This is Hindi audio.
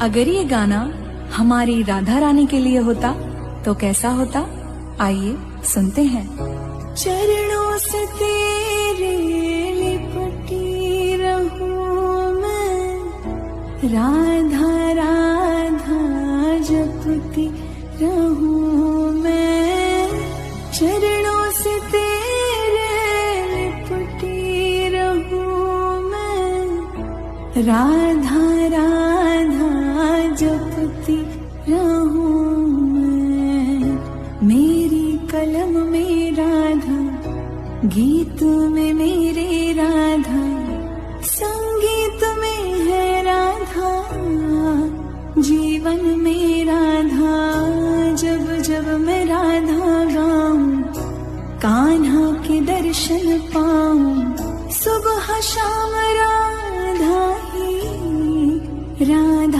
अगर ये गाना हमारी राधा रानी के लिए होता तो कैसा होता, आइए सुनते हैं। चरणों से तेरे लिपटी रहूं मैं, राधा राधा जपती रहूं मैं। चरणों से तेरे लिपटी रहूं मैं, राधा राधा जपती रहूं मैं। मेरी कलम में राधा, गीत में मेरे राधा, संगीत में है राधा, जीवन में राधा। जब जब मैं राधा गाऊं, कान्हा के दर्शन पाऊं, सुबह शाम राधा ही राधा।